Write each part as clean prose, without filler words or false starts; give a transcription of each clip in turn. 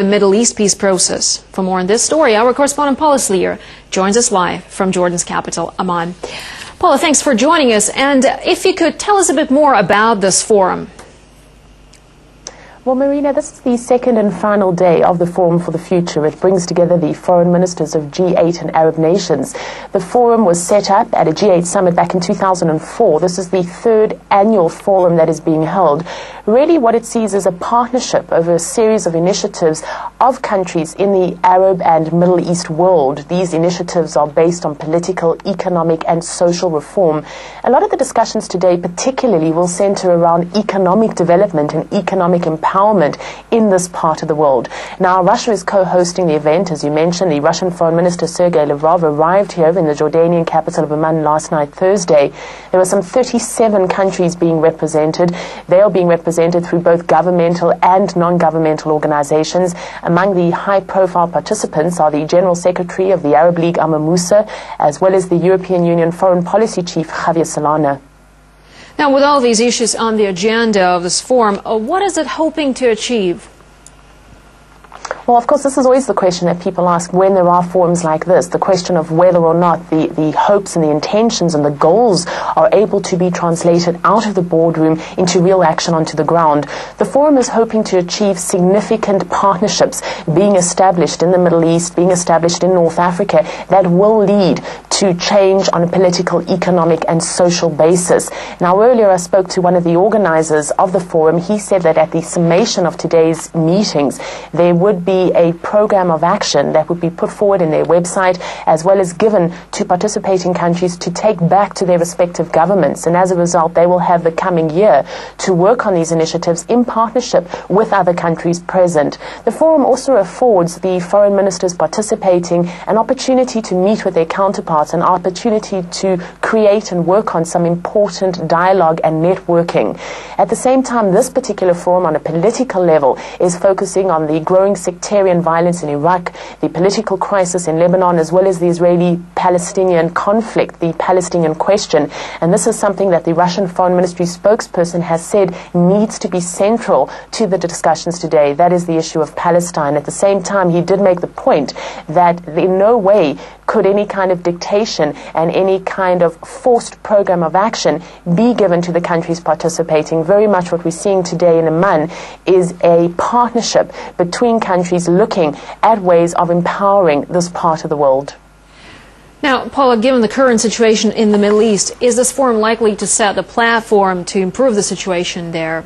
the Middle East peace process. For more on this story, our correspondent Paula Sleer joins us live from Jordan's capital, Amman. Paula, thanks for joining us. And if you could tell us a bit more about this forum. Well, Marina, this is the second and final day of the Forum for the Future. It brings together the foreign ministers of G8 and Arab nations. The forum was set up at a G8 summit back in 2004. This is the third annual forum that is being held. Really what it sees is a partnership over a series of initiatives of countries in the Arab and Middle East world. These initiatives are based on political, economic and social reform. A lot of the discussions today particularly will center around economic development and economic empowerment in this part of the world. Now, Russia is co-hosting the event. As you mentioned, the Russian Foreign Minister Sergei Lavrov arrived here in the Jordanian capital of Amman last night, Thursday. There were some 37 countries being represented. They are being represented through both governmental and non-governmental organizations. Among the high-profile participants are the General Secretary of the Arab League, Amman5, as well as the European Union Foreign Policy Chief, Javier Solana. Now, with all these issues on the agenda of this forum, what is it hoping to achieve? Well, of course, this is always the question that people ask when there are forums like this, the question of whether or not the hopes and the intentions and the goals are able to be translated out of the boardroom into real action onto the ground. The forum is hoping to achieve significant partnerships being established in the Middle East, being established in North Africa, that will lead to change on a political, economic and social basis. Now, earlier I spoke to one of the organizers of the forum. He said that at the summation of today's meetings, there would be a program of action that would be put forward in their website, as well as given to participating countries to take back to their respective governments. And as a result, they will have the coming year to work on these initiatives in partnership with other countries present. The forum also affords the foreign ministers participating an opportunity to meet with their counterparts, an opportunity to create and work on some important dialogue and networking. At the same time, this particular forum on a political level is focusing on the growing sectarian violence in Iraq, the political crisis in Lebanon, as well as the Israeli-Palestinian conflict, the Palestinian question. And this is something that the Russian Foreign Ministry spokesperson has said needs to be central to the discussions today. That is the issue of Palestine. At the same time, he did make the point that in no way could any kind of dictation and any kind of forced program of action be given to the countries participating. Very much what we're seeing today in Amman is a partnership between countries looking at ways of empowering this part of the world. Now, Paula, given the current situation in the Middle East, is this forum likely to set the platform to improve the situation there?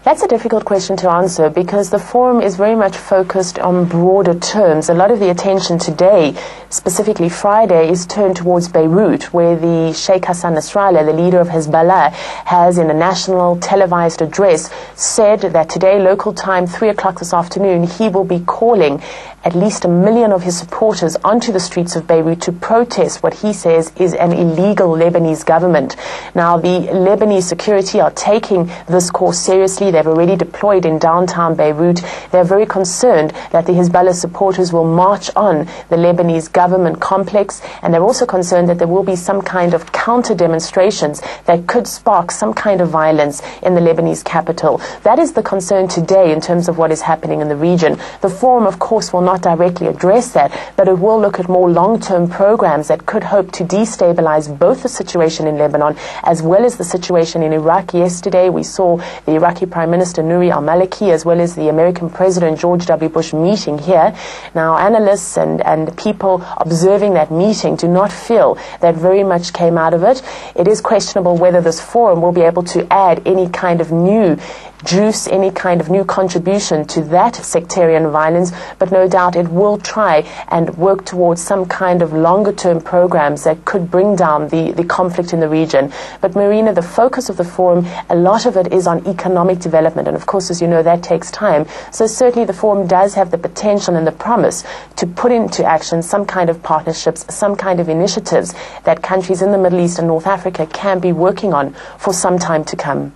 That's a difficult question to answer because the forum is very much focused on broader terms. A lot of the attention today, specifically Friday, is turned towards Beirut, where the Sheikh Hassan Nasrallah, the leader of Hezbollah, has in a national televised address said that today, local time, 3 o'clock this afternoon, he will be calling at least 1 million of his supporters onto the streets of Beirut to protest what he says is an illegal Lebanese government. Now, the Lebanese security are taking this cause seriously. They've already deployed in downtown Beirut. They're very concerned that the Hezbollah supporters will march on the Lebanese government complex, and they're also concerned that there will be some kind of counter demonstrations that could spark some kind of violence in the Lebanese capital. That is the concern today in terms of what is happening in the region. The forum, of course, will not directly address that, but it will look at more long-term programs that could hope to destabilize both the situation in Lebanon as well as the situation in Iraq. Yesterday, we saw the Iraqi Prime Minister Nouri al-Maliki as well as the American President George W. Bush meeting here. Now, analysts and people observing that meeting do not feel that very much came out of it. It is questionable whether this forum will be able to add any kind of new juice, any kind of new contribution to that sectarian violence, but no doubt it will try and work towards some kind of longer-term programs that could bring down the conflict in the region. But Marina, the focus of the forum, a lot of it is on economic development, and of course, as you know, that takes time. So certainly the forum does have the potential and the promise to put into action some kind of partnerships, some kind of initiatives that countries in the Middle East and North Africa can be working on for some time to come.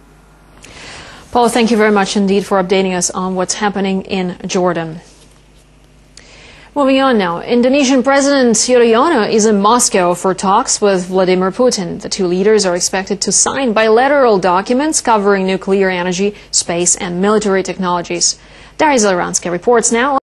Paula, thank you very much indeed for updating us on what's happening in Jordan. Moving on now, Indonesian President Yudhoyono is in Moscow for talks with Vladimir Putin. The two leaders are expected to sign bilateral documents covering nuclear energy, space and military technologies. Darius Zaransky reports now.